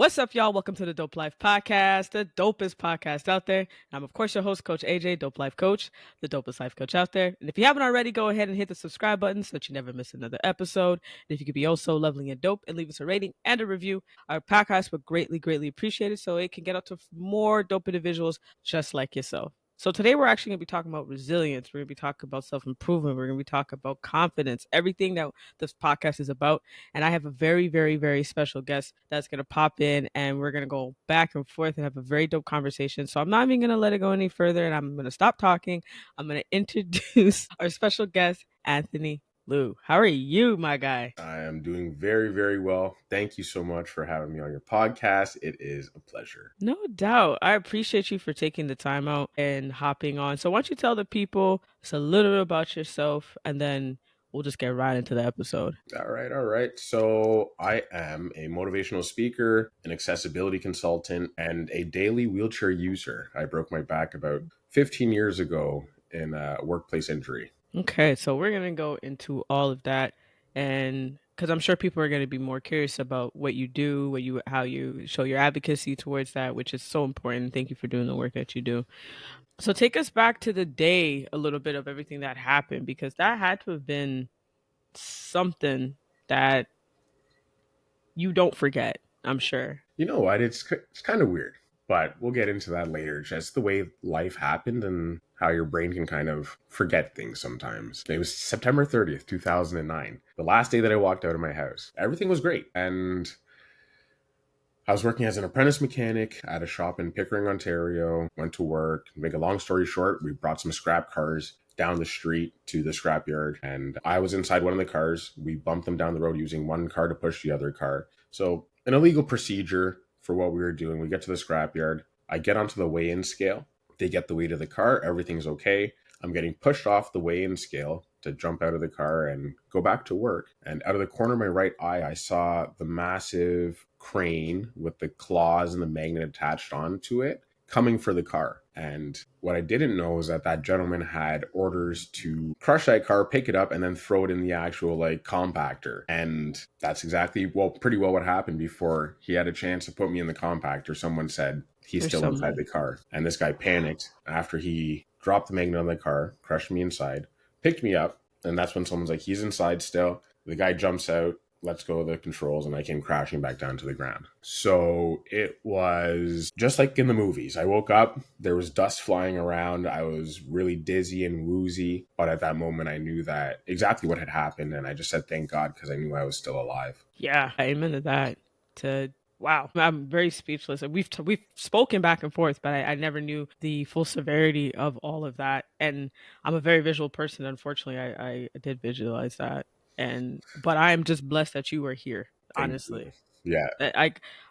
What's up, y'all? Welcome to the Dope Life Podcast, the dopest podcast out there. I'm, of course, your host, Coach AJ, Dope Life Coach, the dopest life coach out there. And if you haven't already, go ahead and hit the subscribe button so that you never miss another episode. And if you could be also lovely and dope and leave us a rating and a review, our podcast would greatly appreciate it so it can get out to more dope individuals just like yourself. So today we're actually going to be talking about resilience. We're going to be talking about self-improvement. We're going to be talking about confidence, everything that this podcast is about. And I have a very special guest that's going to pop in and we're going to go back and forth and have a very dope conversation. So I'm not even going to let it go any further and I'm going to stop talking. I'm going to introduce our special guest, Anthony Lue. How are you, my guy? I am doing very well. Thank you so much for having me on your podcast. It is a pleasure. No doubt. I appreciate you for taking the time out and hopping on. So why don't you tell the people just a little bit about yourself and then we'll just get right into the episode. All right. So I am a motivational speaker, an accessibility consultant, and a daily wheelchair user. I broke my back about 15 years ago in a workplace injury. Okay, so we're going to go into all of that, and because I'm sure people are going to be more curious about what you do, how you show your advocacy towards that, which is so important. Thank you for doing the work that you do. So take us back to the day, a little bit of everything that happened, because that had to have been something that you don't forget, I'm sure. You know what? It's kind of weird, but we'll get into that later. Just the way life happened and how your brain can kind of forget things sometimes. It was September 30th, 2009, the last day that I walked out of my house. Everything was great. And I was working as an apprentice mechanic at a shop in Pickering, Ontario, went to work. Make a long story short, we brought some scrap cars down the street to the scrapyard, and I was inside one of the cars. We bumped them down the road using one car to push the other car. So an illegal procedure for what we were doing. We get to the scrapyard. I get onto the weigh-in scale. They get the weight of the car. Everything's okay. I'm getting pushed off the weigh-in scale to jump out of the car and go back to work. And out of the corner of my right eye, I saw the massive crane with the claws and the magnet attached onto it coming for the car. And what I didn't know is that gentleman had orders to crush that car, pick it up, and then throw it in the actual compactor. And that's exactly, pretty well what happened. Before he had a chance to put me in the compactor, someone said he's still inside the car. And this guy panicked after he dropped the magnet on the car, crushed me inside, picked me up. And that's when someone's like, he's inside still. The guy jumps out, lets go of the controls, and I came crashing back down to the ground. So it was just like in the movies. I woke up, there was dust flying around. I was really dizzy and woozy. But at that moment, I knew that exactly what had happened. And I just said, thank God, because I knew I was still alive. Yeah, amen to that. Wow, I'm very speechless. We've spoken back and forth, but I never knew the full severity of all of that. And I'm a very visual person. Unfortunately, I did visualize that. But I'm just blessed that you were here. Honestly, yeah,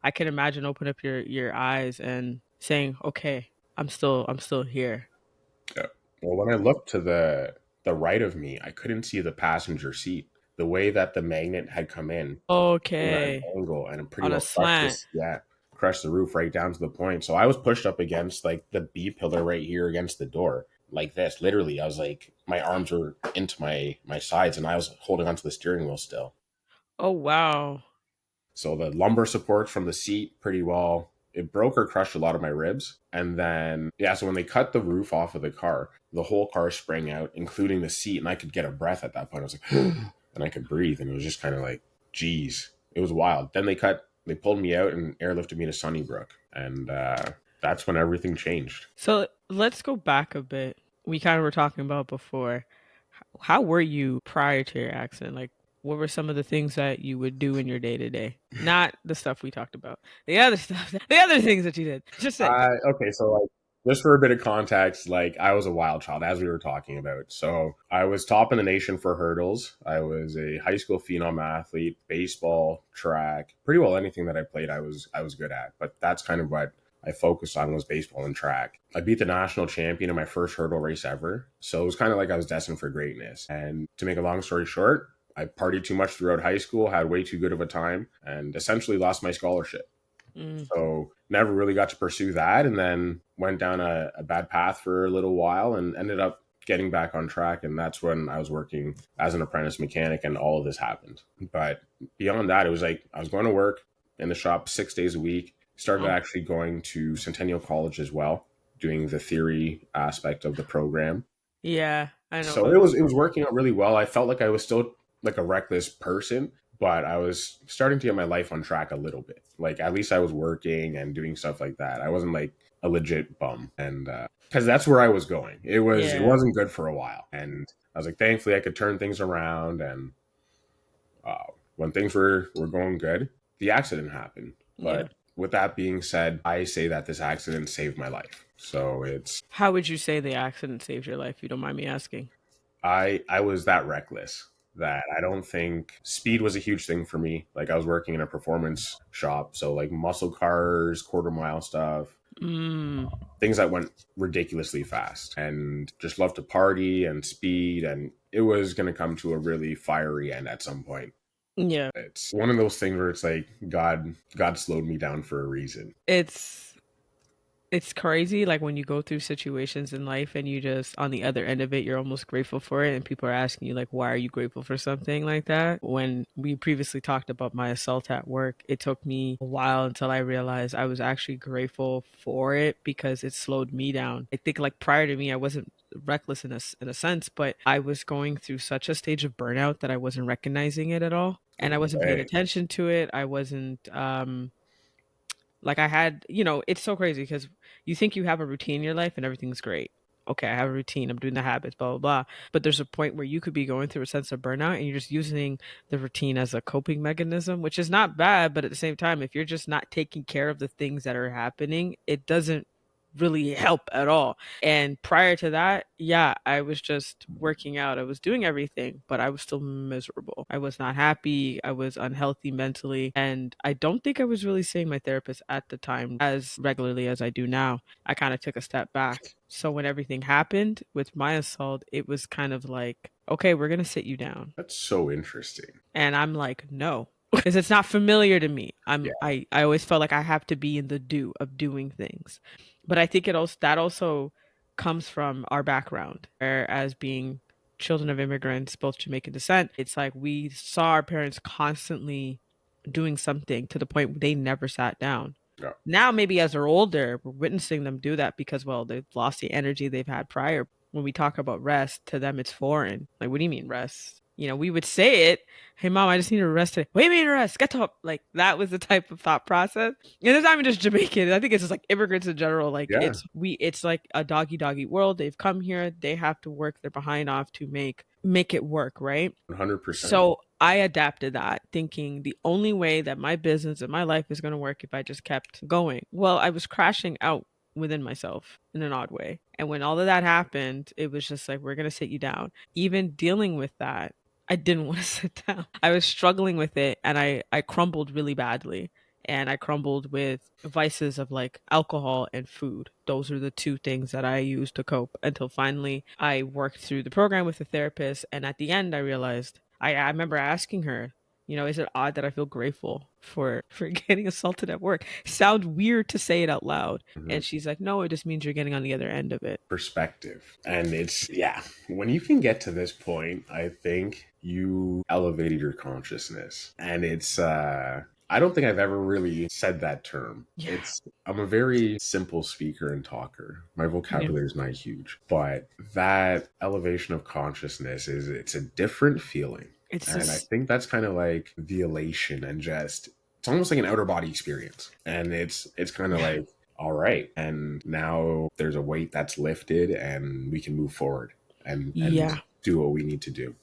I can imagine opening up your eyes and saying, "Okay, I'm still here." Yeah. Well, when I looked to the right of me, I couldn't see the passenger seat. The way that the magnet had come in, Okay, an angle, and it pretty on a well slant. crushed the roof right down to the point. So I was pushed up against the B pillar right here against the door, like this. Literally, I was like, my arms were into my sides, and I was holding onto the steering wheel still. Oh wow. So the lumbar support from the seat pretty well, it broke or crushed a lot of my ribs. And then, so when they cut the roof off of the car, the whole car sprang out, including the seat. And I could get a breath at that point. I was like, and I could breathe. And it was just kind of like, geez, it was wild. Then they pulled me out and airlifted me to Sunnybrook. And that's when everything changed. So let's go back a bit. We kind of were talking about before. How were you prior to your accident? Like, what were some of the things that you would do in your day to day? Not the stuff we talked about. The other stuff, the other things that you did. Just say. Okay, so just for a bit of context, I was a wild child, as we were talking about. So I was top in the nation for hurdles. I was a high school phenom athlete, baseball, track, pretty well anything that I played, I was good at. But that's kind of what I focused on was baseball and track. I beat the national champion in my first hurdle race ever. So it was kind of like I was destined for greatness. And to make a long story short, I partied too much throughout high school, had way too good of a time, and essentially lost my scholarship. So never really got to pursue that, and then went down a bad path for a little while and ended up getting back on track. And that's when I was working as an apprentice mechanic and all of this happened. But beyond that, it was like I was going to work, in the shop 6 days a week. Started Oh, actually going to Centennial College as well, doing the theory aspect of the program. yeah, I know. So it was working out really well. I felt like I was still like a reckless person, but I was starting to get my life on track a little bit. Like at least I was working and doing stuff like that. I wasn't like a legit bum, and because that's where I was going. It Yeah, wasn't good for a while, and I was like, thankfully I could turn things around. And uh, when things were going good, the accident happened. yeah. But with that being said, I say that this accident saved my life. So it's How would you say the accident saved your life? If you don't mind me asking. I was that reckless that I don't think speed was a huge thing for me. Like I was working in a performance shop, so like muscle cars, quarter mile stuff, Mm, things that went ridiculously fast, and just loved to party and speed, and it was going to come to a really fiery end at some point. yeah. It's one of those things where it's like God slowed me down for a reason. It's it's crazy like when you go through situations in life and you just on the other end of it you're almost grateful for it and people are asking you like why are you grateful for something like that. When we previously talked about my assault at work, it took me a while until I realized I was actually grateful for it because it slowed me down. I think like prior to me I wasn't reckless in a sense, but I was going through such a stage of burnout that I wasn't recognizing it at all and I No wasn't paying way. attention to it. I wasn't like I had, it's so crazy because you think you have a routine in your life and everything's great. Okay, I have a routine. I'm doing the habits, blah, blah, blah. But there's a point where you could be going through a sense of burnout and you're just using the routine as a coping mechanism, which is not bad. But at the same time, if you're just not taking care of the things that are happening, it doesn't really help at all. And prior to that, yeah, I was just working out. I was doing everything, but I was still miserable. I was not happy. I was unhealthy mentally. And I don't think I was really seeing my therapist at the time as regularly as I do now. I kind of took a step back. So when everything happened with my assault, it was kind of like, okay, we're going to sit you down. That's so interesting. And I'm like, no, because it's not familiar to me. Yeah. I always felt like I have to be in the do of doing things. But I think that also comes from our background, where as being children of immigrants, both Jamaican descent, it's like we saw our parents constantly doing something to the point where they never sat down. Yeah. Now, maybe as they're older, we're witnessing them do that because, well, they've lost the energy they've had prior. When we talk about rest, to them, it's foreign. Like, what do you mean rest? We would say it, hey, mom, I just need to rest today. What do you mean rest? Get up. Like, that was the type of thought process. And it's not even just Jamaican. I think it's just like immigrants in general. Like, Yeah. it's like a dog eat world. They've come here. They have to work their behind off to make it work, right? 100%. So I adapted that, thinking the only way that my business and my life is going to work if I just kept going. Well, I was crashing out within myself in an odd way. And when all of that happened, it was just like, we're going to sit you down. Even dealing with that, I didn't want to sit down. I was struggling with it and I crumbled really badly. And I crumbled with vices of like alcohol and food. Those are the two things that I used to cope until finally I worked through the program with a therapist. And at the end, I realized I remember asking her, is it odd that I feel grateful for getting assaulted at work? Sounds weird to say it out loud. Mhm. And she's like, no, it just means you're getting on the other end of it. Perspective. And it's, yeah, when you can get to this point, I think you elevated your consciousness. And it's, I don't think I've ever really said that term. Yeah. I'm a very simple speaker and talker. My Yeah. vocabulary is not huge, but that elevation of consciousness it's a different feeling. It's And I just, think that's kind of like the elation and just, it's almost like an outer body experience. And it's kind of yeah. like, all right, and now there's a weight that's lifted and we can move forward and Yeah. do what we need to do.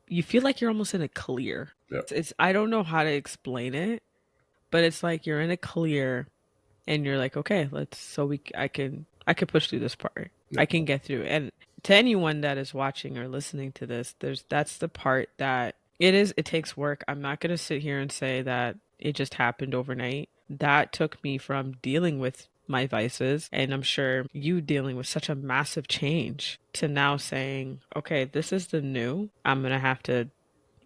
You feel like you're almost in a clear. Yeah. I don't know how to explain it, but it's like you're in a clear and you're like, okay, I can push through this part. Yeah. I can get through. And to anyone that is watching or listening to this, that's the part that it takes work. I'm not going to sit here and say that it just happened overnight. That took me from dealing with my vices, and I'm sure you dealing with such a massive change, to now saying, okay, this is the new. I'm going to have to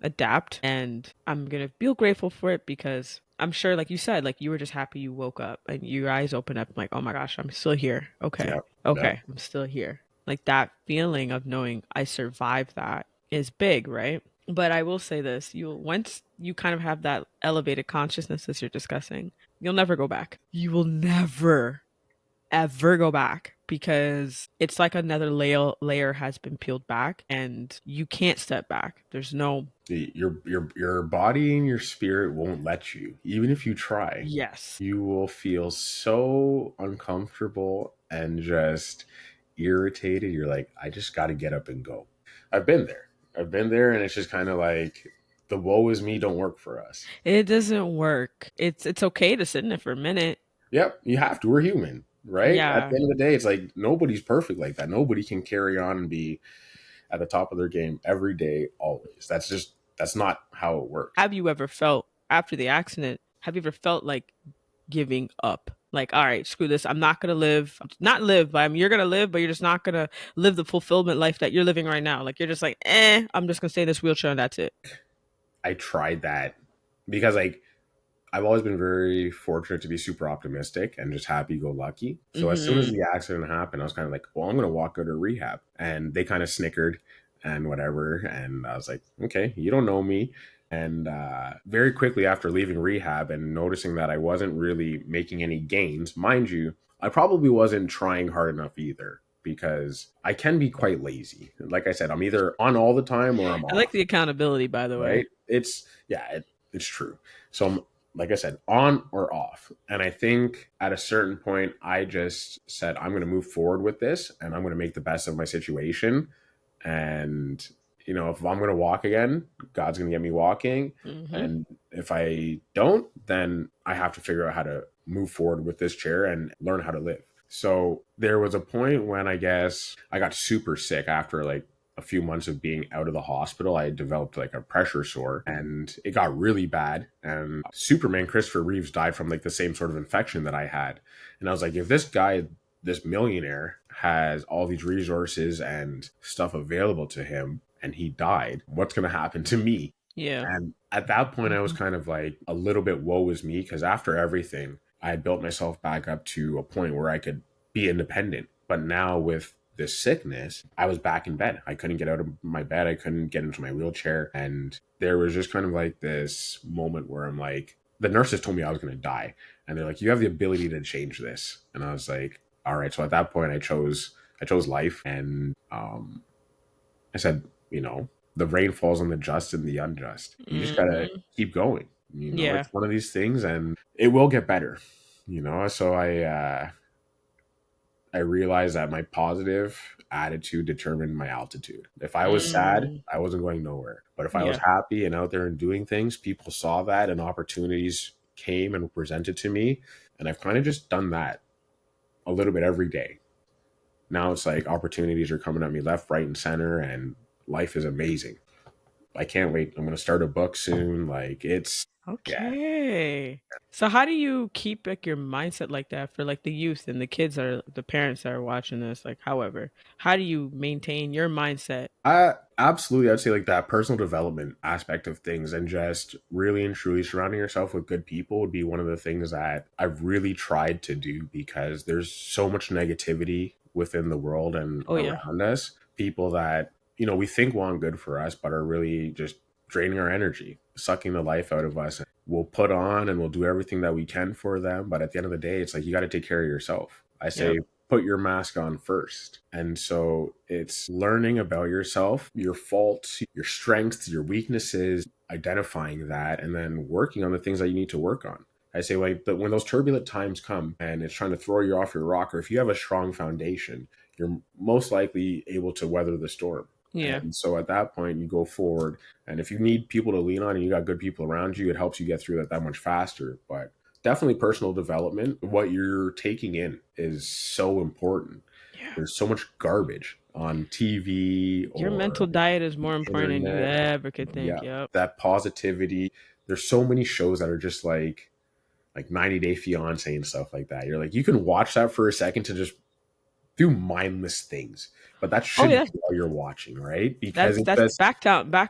adapt and I'm gonna feel grateful for it because I'm sure, like you said, like you were just happy you woke up and your eyes open up, like, oh my gosh, I'm still here. Okay. Yeah. Yeah. Okay. I'm still here. Like that feeling of knowing I survived that is big, right? But I will say this, you once you kind of have that elevated consciousness as you're discussing, you'll never go back. You will never ever go back because it's like another layer has been peeled back and you can't step back. There's no Your body and your spirit won't let you. Even if you try, yes. you will feel so uncomfortable and just irritated. You're like, I just got to get up and go. I've been there. I've been there, and it's just kind of like the woe is me don't work for us. It doesn't work. It's okay to sit in it for a minute. Yep, you have to. We're human, right? At Yeah. the end of the day, it's like nobody's perfect like that. Nobody can carry on and be at the top of their game every day, always. That's not how it works. Have you ever felt after the accident, have you ever felt like giving up? Like, all right, screw this. I'm not gonna live, not live, but you're gonna live, but you're just not gonna live the fulfillment life that you're living right now. Like, you're just like, I'm just gonna stay in this wheelchair and that's it. I tried that because like I've always been very fortunate to be super optimistic and just happy go lucky. So as soon as Mm-hmm. the accident happened, I was kind of like, well, I'm going to walk out of rehab. And they kind of snickered and whatever. And I was like, okay, you don't know me. And very quickly after leaving rehab and noticing that I wasn't really making any gains, mind you, I probably wasn't trying hard enough either because I can be quite lazy. Like I said, I'm either on all the time or I'm I like off, the accountability, by the way. right? It's true. So like I said, on or off. And I think at a certain point, I just said, I'm going to move forward with this and I'm going to make the best of my situation. And, if I'm going to walk again, God's going to get me walking. Mm-hmm. And if I don't, then I have to figure out how to move forward with this chair and learn how to live. So there was a point when I guess I got super sick after like a few months of being out of the hospital. I developed like a pressure sore and it got really bad. And Superman Christopher Reeves died from like the same sort of infection that I had. And I was like, if this guy, this millionaire, has all these resources and stuff available to him and he died, what's going to happen to me? Yeah. And at that point, I was kind of like a little bit woe is me because after everything, I had built myself back up to a point where I could be independent. But now with this sickness, I was back in bed. I couldn't get out of my bed. I couldn't get into my wheelchair. And there was just kind of like this moment where I'm like, the nurses told me I was going to die. And they're like, you have the ability to change this. And I was like, all right. So at that point, I chose life. And I said, the rain falls on the just and the unjust. You just got to Mm-hmm. keep going. Yeah. It's one of these things and it will get better. So I realized that my positive attitude determined my altitude. If I was sad, Mm. I wasn't going nowhere. But if I was Yeah. happy and out there and doing things, people saw that and opportunities came and were presented to me. And I've kind of just done that a little bit every day. Now it's like opportunities are coming at me left, right, and center, and life is amazing. I can't wait. I'm going to start a book soon. Like yeah. Okay. So how do you keep like your mindset like that for like the youth and the kids or the parents that are watching this? Like, however, how do you maintain your mindset? Absolutely. I'd say like that personal development aspect of things and just really and truly surrounding yourself with good people would be one of the things that I've really tried to do because there's so much negativity within the world and Oh yeah. around us. People that, we think want good for us, but are really just draining our energy, sucking the life out of us. We'll put on and we'll do everything that we can for them. But at the end of the day, it's like you got to take care of yourself. I say Yep. put your mask on first. And so it's learning about yourself, your faults, your strengths, your weaknesses, identifying that, and then working on the things that you need to work on. I say, like, when those turbulent times come and it's trying to throw you off your rocker, if you have a strong foundation, you're most likely able to weather the storm. Yeah. And so at that point, you go forward. And if you need people to lean on and you got good people around you, it helps you get through that much faster. But definitely personal development, what you're taking in is so important. Yeah. There's so much garbage on TV Your or mental diet is more important than you internet. ever could think. Yeah, Yep. that positivity. There's so many shows that are just like 90 Day Fiance and stuff like that. You're like, you can watch that for a second to just do mindless things, but that Oh shouldn't yeah. be all you're watching, right? Because That's back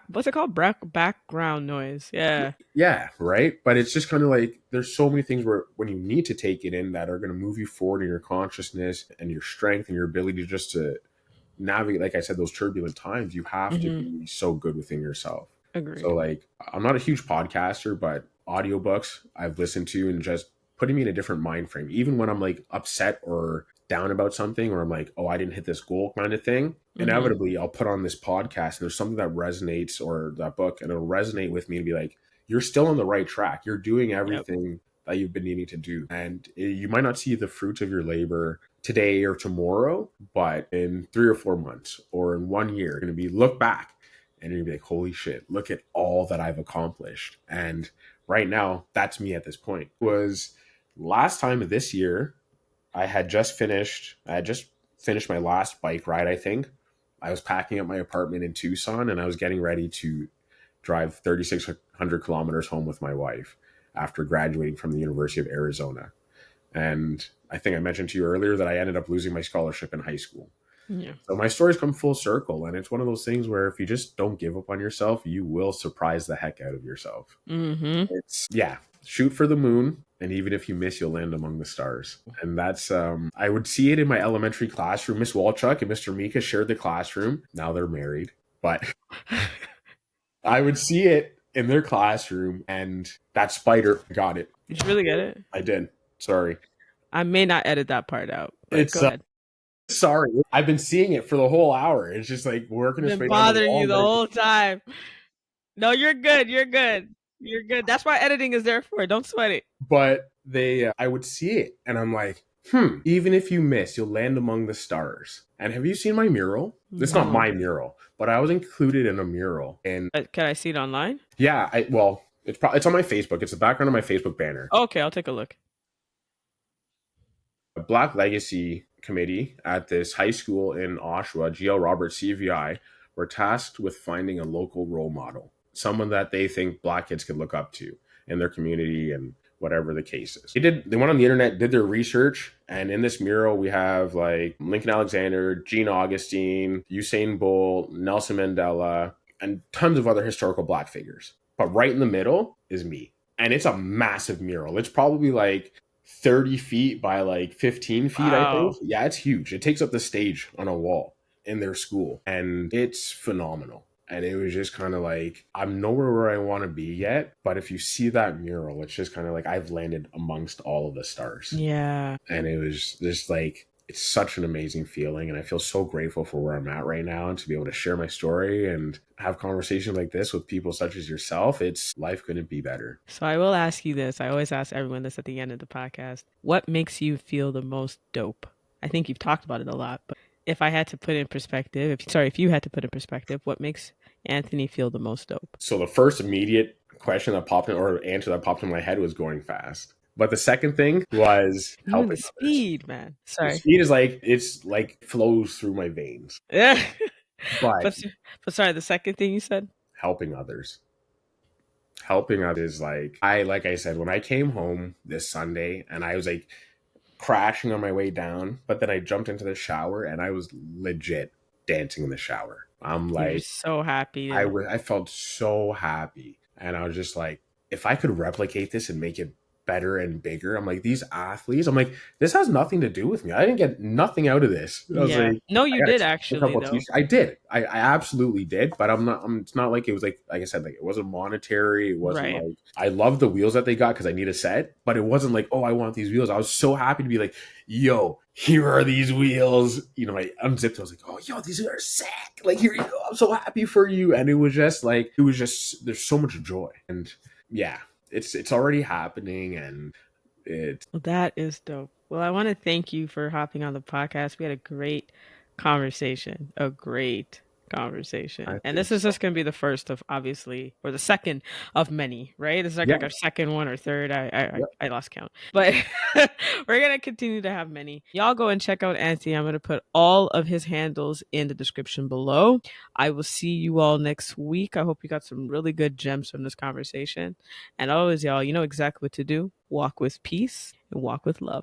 what's it called? Background noise. Yeah. yeah, right. But it's just kind of like there's so many things where when you need to take it in that are going to move you forward in your consciousness and your strength and your ability just to navigate, like I said, those turbulent times, you have to Hmm. be so good within yourself. Agreed. So like I'm not a huge podcaster, but audiobooks I've listened to and just putting me in a different mind frame. Even when I'm like upset or down about something, or I'm like, oh, I didn't hit this goal kind of thing. Mm-hmm. Inevitably I'll put on this podcast and there's something that resonates, or that book, and it'll resonate with me and be like, you're still on the right track. You're doing Yep. everything that you've been needing to do. And you might not see the fruits of your labor today or tomorrow, but in 3 or 4 months or in 1 year, you're going to be look back and you're gonna be like, holy shit, look at all that I've accomplished. And right now, that's me at this point. It was last time of this year, I had just finished my last bike ride, I think. I was packing up my apartment in Tucson and I was getting ready to drive 3,600 kilometers home with my wife after graduating from the University of Arizona. And I think I mentioned to you earlier that I ended up losing my scholarship in high school. Yeah. So my stories come full circle, and it's one of those things where if you just don't give up on yourself, you will surprise the heck out of yourself. Mm-hmm. It's yeah, shoot for the moon, and even if you miss, you'll land among the stars. And that's I would see it in my elementary classroom. Miss Walchuk and Mr. Mika shared the classroom. Now they're married, but I would see it in their classroom, and that spider got it. Did you really get it? I did. Sorry. I may not edit that part out, but It's go ahead. sorry. I've been seeing it for the whole hour. It's just like working its Been way down the bothering wall. you the whole time. No, you're good. You're good. You're good. That's why editing is there for. Don't sweat it. But I would see it and I'm like, even if you miss, you'll land among the stars. And have you seen my mural? It's not No. my mural, but I was included in a mural. And Can I see it online? yeah, it's on my Facebook. It's the background of my Facebook banner. Okay, I'll take a look. A Black Legacy Committee at this high school in Oshawa, GL Roberts CVI, were tasked with finding a local role model, someone that they think Black kids could look up to in their community and whatever the case is. They went on the internet, did their research, and in this mural we have like Lincoln Alexander, Gene Augustine, Usain Bolt, Nelson Mandela, and tons of other historical Black figures. But right in the middle is me. And it's a massive mural. It's probably like 30 feet by like 15 feet, I Wow. think. Yeah, it's huge. It takes up the stage on a wall in their school, and it's phenomenal. And it was just kind of like, I'm nowhere where I want to be yet, but if you see that mural, it's just kind of like I've landed amongst all of the stars. Yeah. And it was just like, it's such an amazing feeling, and I feel so grateful for where I'm at right now and to be able to share my story and have conversations like this with people such as yourself. It's life couldn't be better. So I will ask you this. I always ask everyone this at the end of the podcast. What makes you feel the most dope? I think you've talked about it a lot, but if I had to put it in perspective, if you had to put it in perspective, what makes Anthony feel the most dope? So the first immediate question that popped in, or answer that popped in my head, was going fast. But the second thing was helping The others. speed, man. The Sorry. speed is like, it's like flows through my veins. Yeah. But But sorry, the second thing you said? helping others. Helping others is like I said, when I came home this Sunday and I was like crashing on my way down, but then I jumped into the shower and I was legit dancing in the shower. I'm You're like, so happy. I felt so happy. And I was just like, if I could replicate this and make it better and bigger, I'm like, these athletes, I'm like, this has nothing to do with me. I didn't get nothing out of this. I was like, No, you I got did a actually, couple though. t-shirts. I did. I absolutely did. But it's not like it was like I said, like it wasn't monetary. It wasn't Right. like, I love the wheels that they got because I need a set, but it wasn't like, oh, I want these wheels. I was so happy to be like, yo, here are these wheels. You know, I unzipped. I was like, oh, yo, these are sick. Like, here you go. I'm so happy for you. And it was just, there's so much joy. And yeah, it's already happening. And Well, that is dope. Well, I want to thank you for hopping on the podcast. We had a great conversation. And this is just going to be the first of, obviously, or the second of many, right? It's like our second one or third. I lost count. But we're going to continue to have many. Y'all go and check out Anthony. I'm going to put all of his handles in the description below. I will see you all next week. I hope you got some really good gems from this conversation. And always, y'all, you know exactly what to do. Walk with peace and walk with love.